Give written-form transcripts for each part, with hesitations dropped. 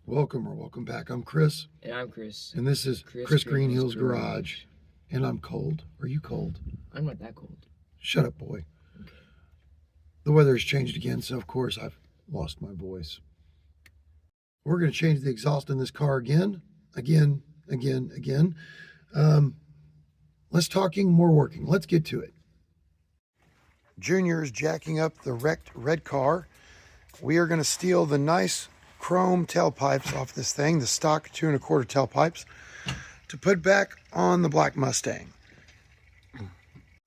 Welcome or welcome back. I'm Chris. And I'm Chris. And this is Chris Greenhill's Garage. And I'm cold. Are you cold? I'm not that cold. Shut up, boy. Okay. The weather has changed again, so of course I've lost my voice. We're going to change the exhaust in this car again. Less talking, more working. Let's get to it. Junior is jacking up the wrecked red car. We are going to steal the nice chrome tailpipes off this thing, the stock 2 1/4 tailpipes, to put back on the black Mustang.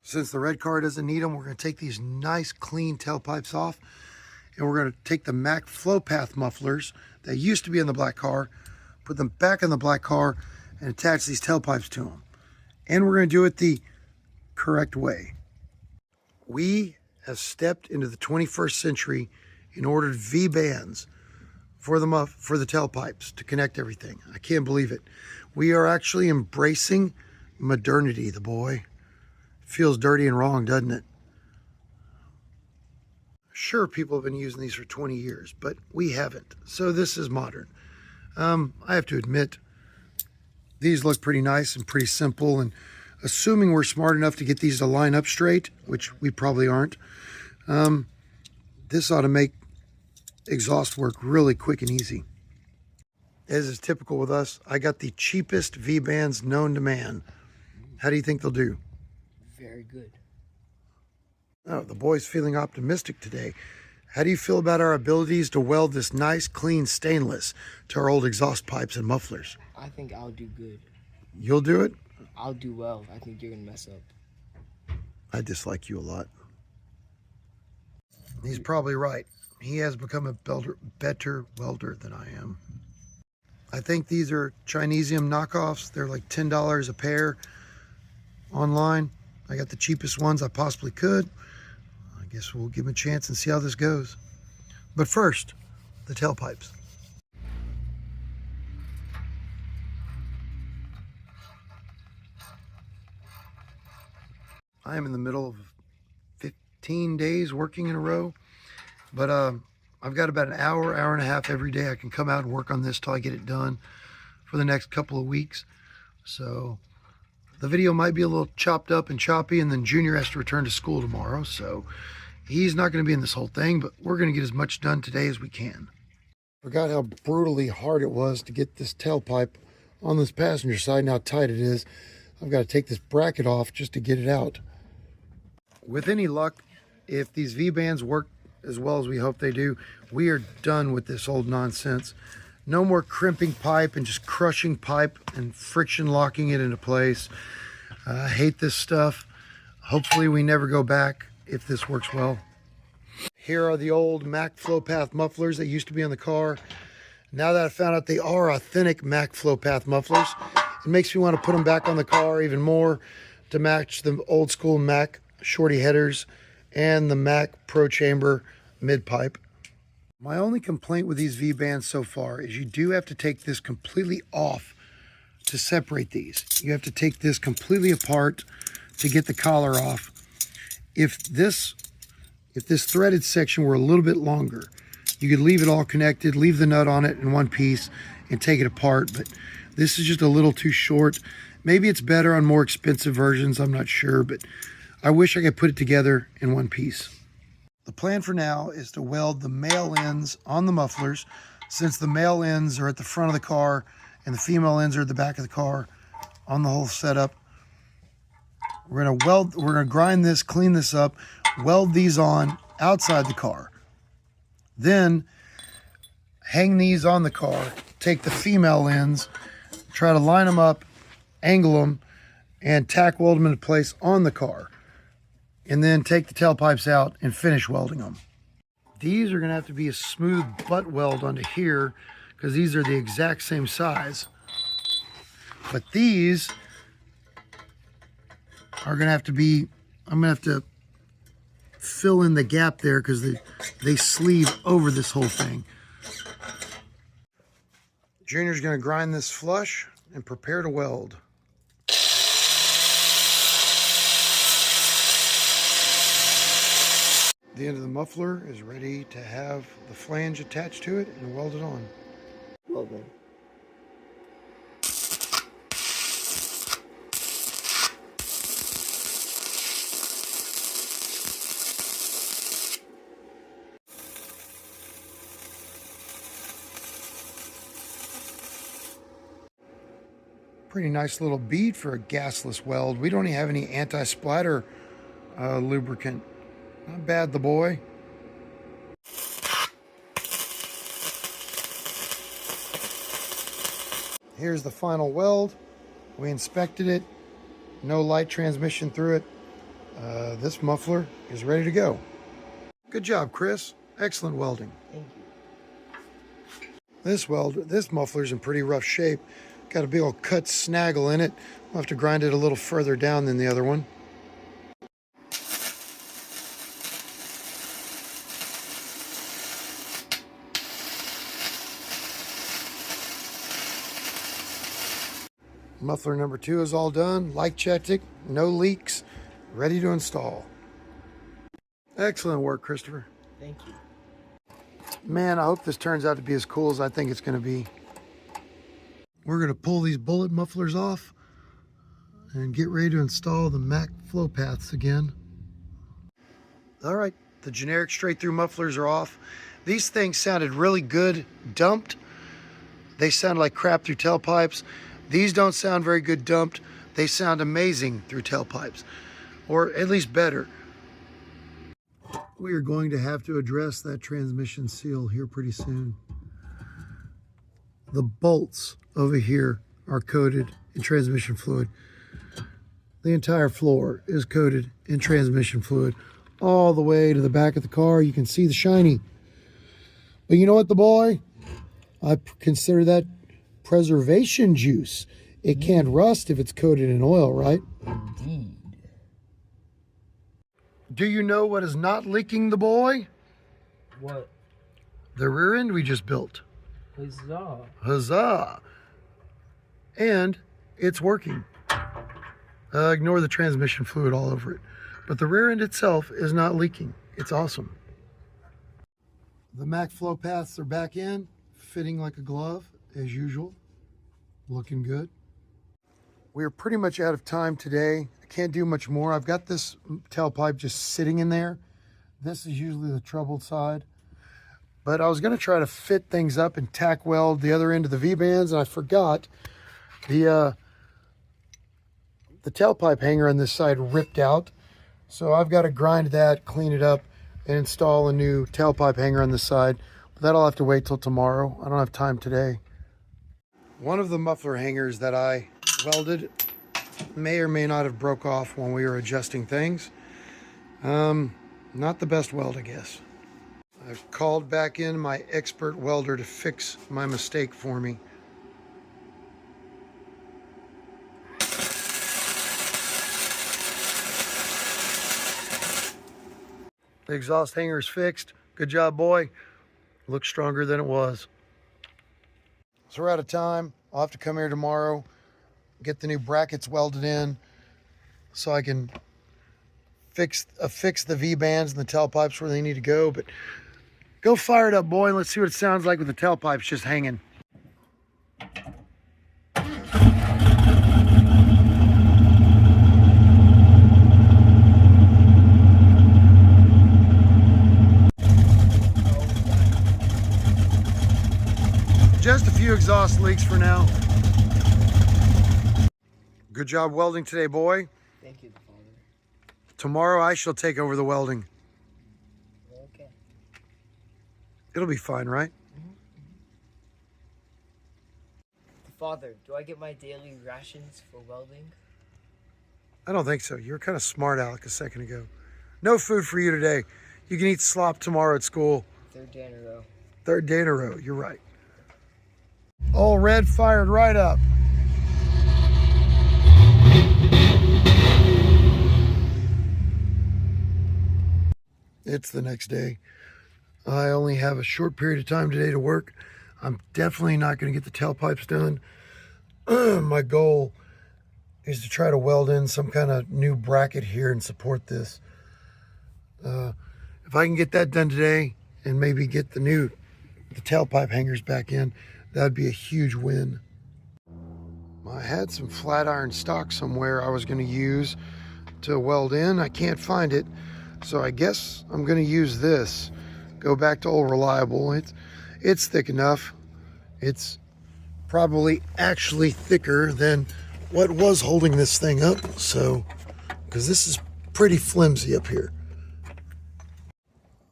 Since the red car doesn't need them, we're going to take these nice clean tailpipes off, and we're going to take the Mac Flowpath mufflers that used to be in the black car, put them back in the black car, and attach these tailpipes to them. And we're going to do it the correct way. We have stepped into the 21st century and ordered V-bands for the tailpipes to connect everything. I can't believe it. We are actually embracing modernity, the boy. Feels dirty and wrong, doesn't it? Sure, people have been using these for 20 years, but we haven't. So this is modern. I have to admit, these look pretty nice and pretty simple, and assuming we're smart enough to get these to line up straight, which we probably aren't, this ought to make exhaust work really quick and easy. As is typical with us, I got the cheapest V-bands known to man. How do you think they'll do? Very good. Oh, the boy's feeling optimistic today. How do you feel about our abilities to weld this nice, clean stainless to our old exhaust pipes and mufflers? I think I'll do good. You'll do it? I'll do well. I think you're going to mess up. I dislike you a lot. He's probably right. He has become a better welder than I am. I think these are Chinesium knockoffs. They're like $10 a pair online. I got the cheapest ones I possibly could. I guess we'll give him a chance and see how this goes. But first, the tailpipes. I am in the middle of 15 days working in a row, but I've got about an hour and a half every day. I can come out and work on this till I get it done for the next couple of weeks. So the video might be a little chopped up and choppy, and then Junior has to return to school tomorrow, so he's not going to be in this whole thing, but we're going to get as much done today as we can. Forgot how brutally hard it was to get this tailpipe on this passenger side and how tight it is. I've got to take this bracket off just to get it out. With any luck, if these V-bands work as well as we hope they do, we are done with this old nonsense. No more crimping pipe and just crushing pipe and friction locking it into place. I hate this stuff. Hopefully we never go back if this works well. Here are the old Mac Flowpath mufflers that used to be on the car. Now that I found out they are authentic Mac Flowpath mufflers, it makes me want to put them back on the car even more to match the old school Mac shorty headers and the Mac Pro Chamber mid pipe. My only complaint with these V-bands so far is you do have to take this completely off to separate these. You have to take this completely apart to get the collar off. If this threaded section were a little bit longer, you could leave it all connected, leave the nut on it in one piece and take it apart, but this is just a little too short. Maybe it's better on more expensive versions, I'm not sure, but I wish I could put it together in one piece. The plan for now is to weld the male ends on the mufflers, since the male ends are at the front of the car and the female ends are at the back of the car on the whole setup. We're gonna grind this, clean this up, weld these on outside the car. Then hang these on the car, take the female ends, try to line them up, angle them, and tack weld them into place on the car. And then take the tailpipes out and finish welding them. These are gonna have to be a smooth butt weld onto here because these are the exact same size. But these are gonna have to be, I'm gonna have to fill in the gap there because they sleeve over this whole thing. Junior's gonna grind this flush and prepare to weld. The end of the muffler is ready to have the flange attached to it and welded on. Hold on. Pretty nice little bead for a gasless weld. We don't even have any anti-splatter lubricant. Not bad, the boy. Here's the final weld. We inspected it. No light transmission through it. This muffler is ready to go. Good job, Chris. Excellent welding. Thank you. This muffler's in pretty rough shape. Got a big old cut snaggle in it. We'll have to grind it a little further down than the other one. Muffler number 2 is all done. Light checked it, no leaks, ready to install. Excellent work, Christopher. Thank you. Man, I hope this turns out to be as cool as I think it's going to be. We're going to pull these bullet mufflers off and get ready to install the Mac Flowpaths again. All right, the generic straight through mufflers are off. These things sounded really good dumped. They sounded like crap through tailpipes. These don't sound very good dumped. They sound amazing through tailpipes, or at least better. We are going to have to address that transmission seal here pretty soon. The bolts over here are coated in transmission fluid. The entire floor is coated in transmission fluid. All the way to the back of the car, you can see the shiny. But you know what, the boy? I consider that preservation juice. It can't rust if it's coated in oil, right? Indeed. Do you know what is not leaking, the boy? What? The rear end we just built. Huzzah. Huzzah! And it's working. Ignore the transmission fluid all over it. But the rear end itself is not leaking. It's awesome. The Mac Flowpaths are back in, fitting like a glove, as usual. Looking good. We are pretty much out of time today. I can't do much more. I've got this tailpipe just sitting in there. This is usually the troubled side. But I was going to try to fit things up and tack weld the other end of the V-bands, and I forgot the tailpipe hanger on this side ripped out. So I've got to grind that, clean it up, and install a new tailpipe hanger on this side. But that'll have to wait till tomorrow. I don't have time today. One of the muffler hangers that I welded may or may not have broke off when we were adjusting things. Not the best weld, I guess. I've called back in my expert welder to fix my mistake for me. The exhaust hanger is fixed. Good job, boy. Looks stronger than it was. So we're out of time. I'll have to come here tomorrow, get the new brackets welded in so I can fix the V-bands and the tailpipes where they need to go. But go fire it up, boy, and let's see what it sounds like with the tailpipes just hanging. Just a few exhaust leaks for now. Good job welding today, boy. Thank you, Father. Tomorrow I shall take over the welding. Okay. It'll be fine, right? Father, do I get my daily rations for welding? I don't think so. You were kind of smart aleck a second ago. No food for you today. You can eat slop tomorrow at school. Third day in a row. Third day in a row. You're right. All red fired right up. It's the next day. I only have a short period of time today to work. I'm definitely not going to get the tailpipes done. My goal is to try to weld in some kind of new bracket here and support this. If I can get that done today and maybe get the tailpipe hangers back in, That'd be a huge win. I had some flat iron stock somewhere I was going to use to weld in. I can't find it, so I guess I'm going to use this. Go back to old reliable. It's thick enough. It's probably actually thicker than what was holding this thing up, so because this is pretty flimsy up here.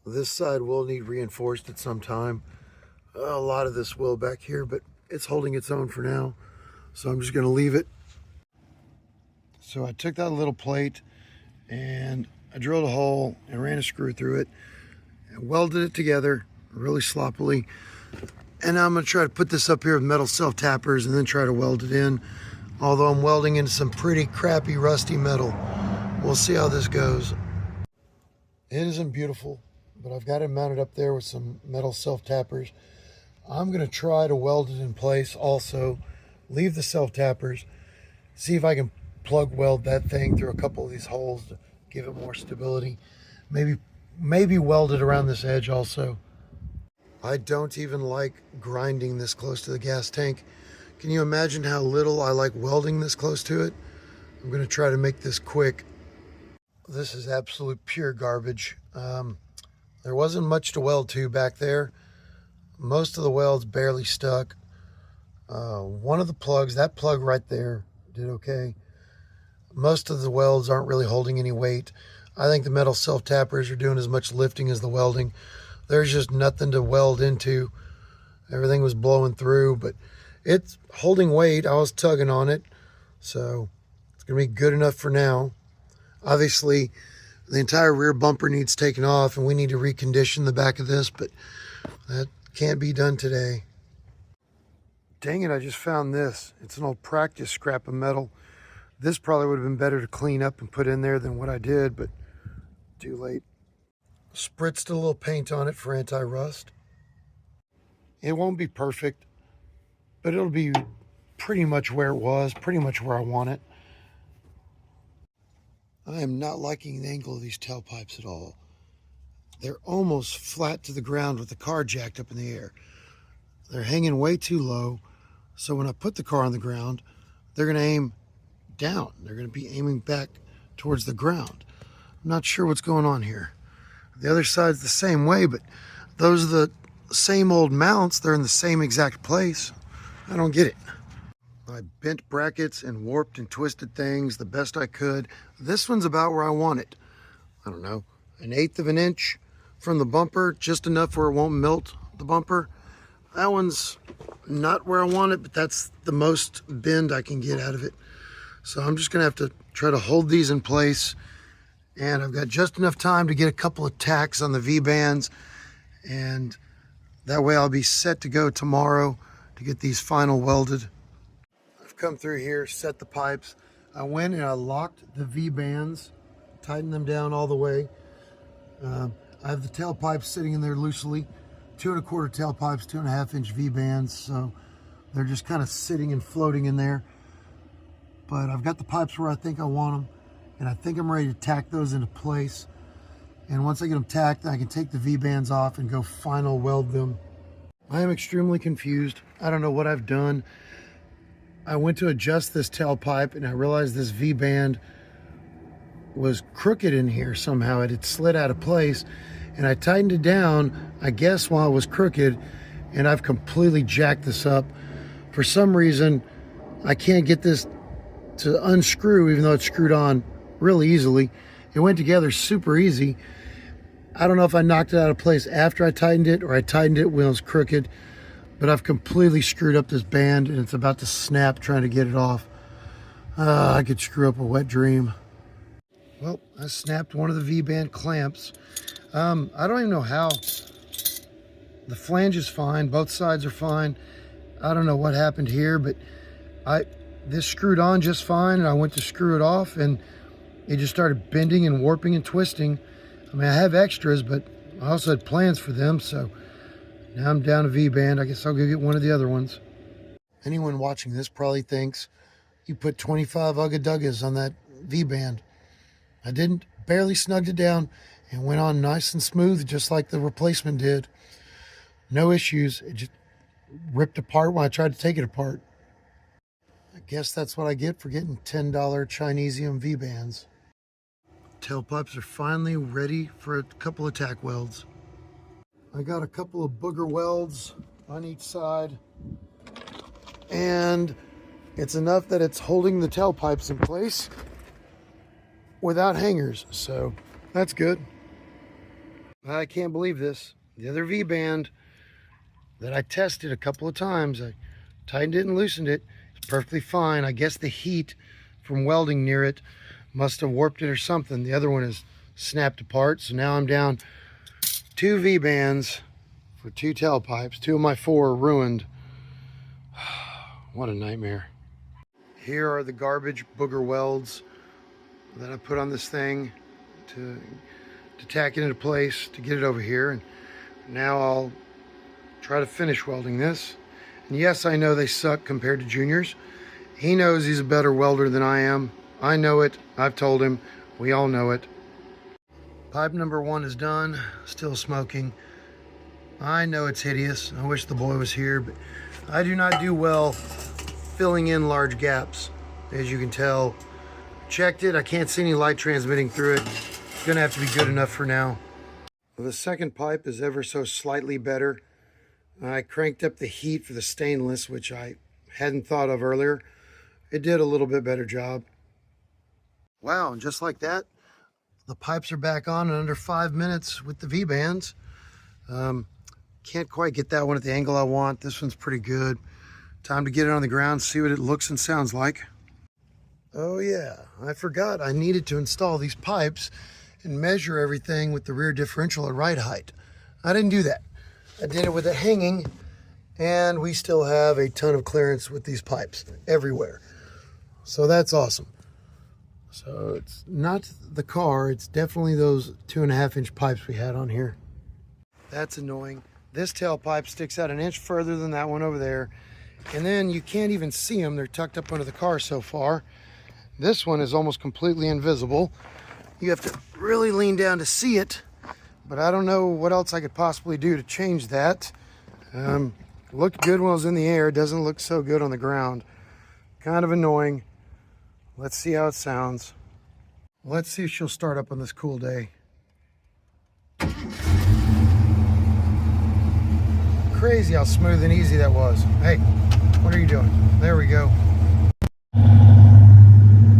This side will need reinforced at some time. A lot of this will back here, but it's holding its own for now, so I'm just going to leave it. So I took that little plate and I drilled a hole and ran a screw through it and welded it together really sloppily. And now I'm going to try to put this up here with metal self-tappers and then try to weld it in, although I'm welding into some pretty crappy rusty metal. We'll see how this goes. It isn't beautiful, but I've got it mounted up there with some metal self-tappers. I'm going to try to weld it in place also, leave the self-tappers, see if I can plug weld that thing through a couple of these holes to give it more stability. Maybe weld it around this edge also. I don't even like grinding this close to the gas tank. Can you imagine how little I like welding this close to it? I'm going to try to make this quick. This is absolute pure garbage. There wasn't much to weld to back there. Most of the welds barely stuck. One of the plugs, that plug right there, did okay. Most of the welds aren't really holding any weight. I think the metal self-tappers are doing as much lifting as the welding. There's just nothing to weld into. Everything was blowing through, but it's holding weight. I was tugging on it, so it's going to be good enough for now. Obviously, the entire rear bumper needs taken off, and we need to recondition the back of this, but that can't be done today. Dang it, I just found this. It's an old practice scrap of metal. This probably would have been better to clean up and put in there than what I did, but too late. Spritzed a little paint on it for anti-rust. It won't be perfect, but it'll be pretty much where it was, pretty much where I want it. I am not liking the angle of these tailpipes at all. They're almost flat to the ground with the car jacked up in the air. They're hanging way too low, so when I put the car on the ground, they're going to aim down. They're going to be aiming back towards the ground. I'm not sure what's going on here. The other side's the same way, but those are the same old mounts. They're in the same exact place. I don't get it. I bent brackets and warped and twisted things the best I could. This one's about where I want it. I don't know, 1/8 of an inch from the bumper, just enough where it won't melt the bumper. That one's not where I want it, but that's the most bend I can get out of it. So I'm just gonna have to try to hold these in place, and I've got just enough time to get a couple of tacks on the V-bands, and that way I'll be set to go tomorrow to get these final welded. I've come through here, set the pipes. I went and I locked the V-bands, tightened them down all the way. I have the tailpipes sitting in there loosely, 2 1/4 tailpipes, 2.5 inch V-bands, so they're just kind of sitting and floating in there. But I've got the pipes where I think I want them, and I think I'm ready to tack those into place. And once I get them tacked, I can take the V-bands off and go final weld them. I am extremely confused. I don't know what I've done. I went to adjust this tailpipe and I realized this V-band was crooked in here somehow. It had slid out of place, and I tightened it down, I guess, while it was crooked, and I've completely jacked this up. For some reason, I can't get this to unscrew, even though it's screwed on really easily. It went together super easy. I don't know if I knocked it out of place after I tightened it, or I tightened it when it was crooked, but I've completely screwed up this band, and it's about to snap trying to get it off. I could screw up a wet dream. Well, I snapped one of the V-band clamps. I don't even know how. The flange is fine. Both sides are fine. I don't know what happened here, but this screwed on just fine, and I went to screw it off, and it just started bending and warping and twisting. I mean, I have extras, but I also had plans for them, so now I'm down a V-band. I guess I'll go get one of the other ones. Anyone watching this probably thinks you put 25 Ugga-Duggas on that V-band. I didn't. Barely snugged it down and went on nice and smooth, just like the replacement did. No issues. It just ripped apart when I tried to take it apart. I guess that's what I get for getting $10 Chinesium V-bands. Tailpipes are finally ready for a couple of tack welds. I got a couple of booger welds on each side, and it's enough that it's holding the tailpipes in place without hangers, so that's good. I can't believe this. The other V-band that I tested a couple of times, I tightened it and loosened it, it's perfectly fine. I guess the heat from welding near it must have warped it or something. The other one is snapped apart, so now I'm down 2 V-bands for 2 tailpipes. 2 of my 4 are ruined. What a nightmare. Here are the garbage booger welds that I put on this thing to tack it into place to get it over here. And now I'll try to finish welding this. And yes, I know they suck compared to Junior's. He knows he's a better welder than I am. I know it. I've told him. We all know it. Pipe number 1 is done. Still smoking. I know it's hideous. I wish the boy was here, but I do not do well filling in large gaps. As you can tell, checked it. I can't see any light transmitting through it. It's gonna have to be good enough for now. Well, the second pipe is ever so slightly better. I cranked up the heat for the stainless, which I hadn't thought of earlier. It did a little bit better job. Wow, and just like that, the pipes are back on in under 5 minutes with the V-bands. Can't quite get that one at the angle I want. This one's pretty good. Time to get it on the ground, see what it looks and sounds like. Oh yeah, I forgot I needed to install these pipes and measure everything with the rear differential at ride height. I didn't do that. I did it with it hanging, and we still have a ton of clearance with these pipes everywhere. So that's awesome. So it's not the car, it's definitely those 2.5-inch pipes we had on here. That's annoying. This tailpipe sticks out 1 inch further than that one over there. And then you can't even see them. They're tucked up under the car so far. This one is almost completely invisible. You have to really lean down to see it, but I don't know what else I could possibly do to change that. Looked good when it was in the air. Doesn't look so good on the ground. Kind of annoying. Let's see how it sounds. Let's see if she'll start up on this cool day. Crazy how smooth and easy that was. Hey, what are you doing? There we go.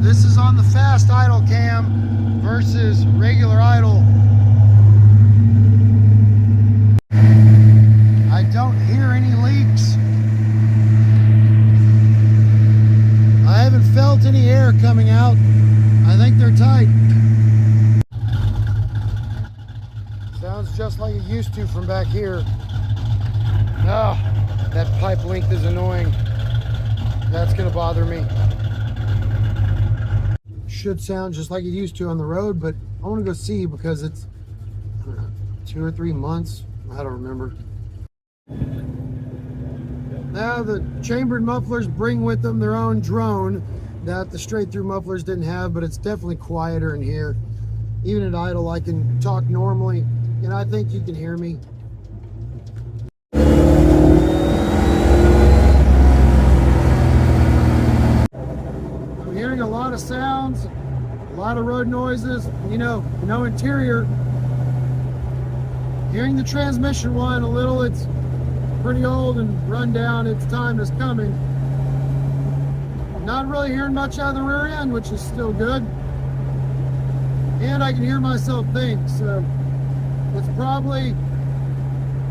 This is on the fast idle cam versus regular idle. I don't hear any leaks. I haven't felt any air coming out. I think they're tight. Sounds just like it used to from back here. Oh, that pipe length is annoying. That's gonna bother me. Should sound just like it used to on the road, but I want to go see because it's, I don't know, 2 or 3 months. I don't remember. Now the chambered mufflers bring with them their own drone that the straight through mufflers didn't have, but it's definitely quieter in here. Even at idle, I can talk normally, and I think you can hear me. A lot of sounds, a lot of road noises, you know, no interior. Hearing the transmission whine a little, it's pretty old and run down, its time is coming. Not really hearing much out of the rear end, which is still good. And I can hear myself think, so it's probably,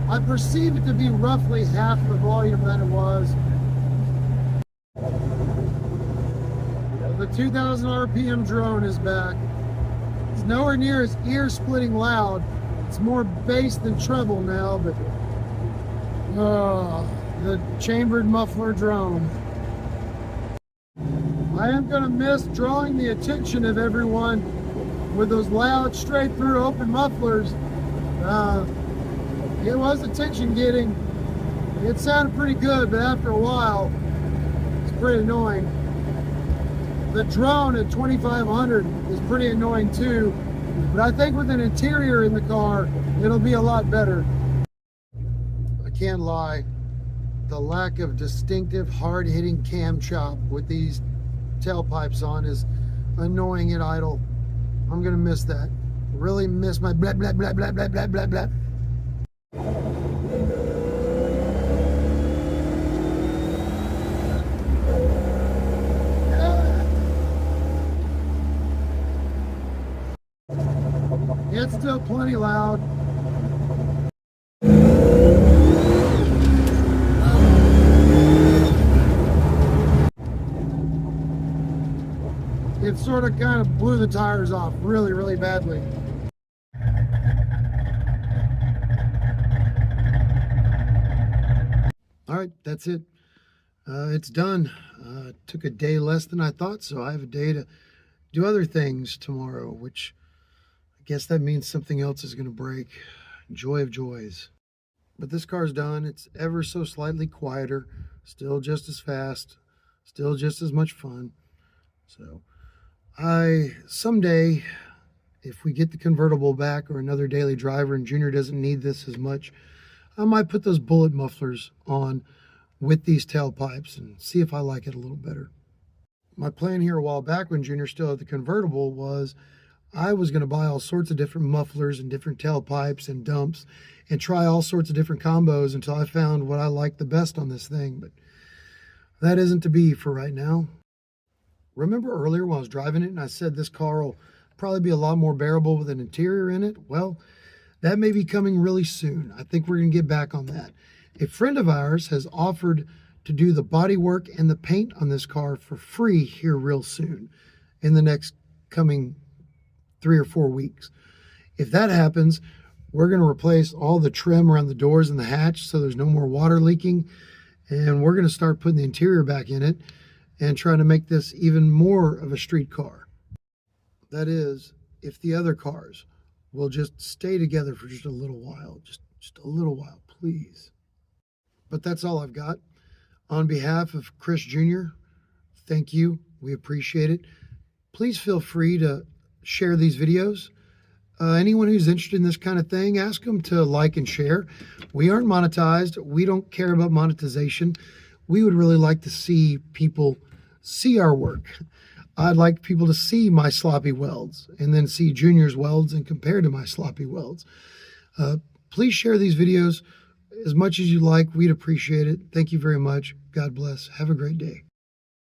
I perceive it to be roughly half the volume that it was. The 2,000 RPM drone is back. It's nowhere near as ear-splitting loud. It's more bass than treble now, but the chambered muffler drone. I am gonna miss drawing the attention of everyone with those loud, straight-through open mufflers. It was attention getting. It sounded pretty good, but after a while, it's pretty annoying. The drone at 2,500 is pretty annoying too, but I think with an interior in the car, it'll be a lot better. I can't lie. The lack of distinctive, hard-hitting cam chop with these tailpipes on is annoying at idle. I'm gonna miss that. Really miss my blah blah blah blah blah blah blah blah. It's still plenty loud. It sort of kind of blew the tires off really, really badly. All right, that's it. It's done. Took a day less than I thought, so I have a day to do other things tomorrow, which I guess that means something else is going to break. Joy of joys. But this car's done. It's ever so slightly quieter, still just as fast, still just as much fun. So someday, if we get the convertible back or another daily driver and Junior doesn't need this as much, I might put those bullet mufflers on with these tailpipes and see if I like it a little better. My plan here a while back when Junior still had the convertible was I was going to buy all sorts of different mufflers and different tailpipes and dumps and try all sorts of different combos until I found what I liked the best on this thing, but that isn't to be for right now. Remember earlier when I was driving it and I said this car will probably be a lot more bearable with an interior in it? Well, that may be coming really soon. I think we're going to get back on that. A friend of ours has offered to do the body work and the paint on this car for free here real soon in the next coming 3 or 4 weeks. If that happens, we're going to replace all the trim around the doors and the hatch so there's no more water leaking, and we're going to start putting the interior back in it and trying to make this even more of a street car. That is, if the other cars will just stay together for just a little while, just a little while, please. But that's all I've got. On behalf of Chris Jr., thank you. We appreciate it. Please feel free to share these videos. Anyone who's interested in this kind of thing, ask them to like and share. We aren't monetized. We don't care about monetization. We would really like to see people see our work. I'd like people to see my sloppy welds and then see Junior's welds and compare to my sloppy welds. Please share these videos as much as you like. We'd appreciate it. Thank you very much. God bless. Have a great day.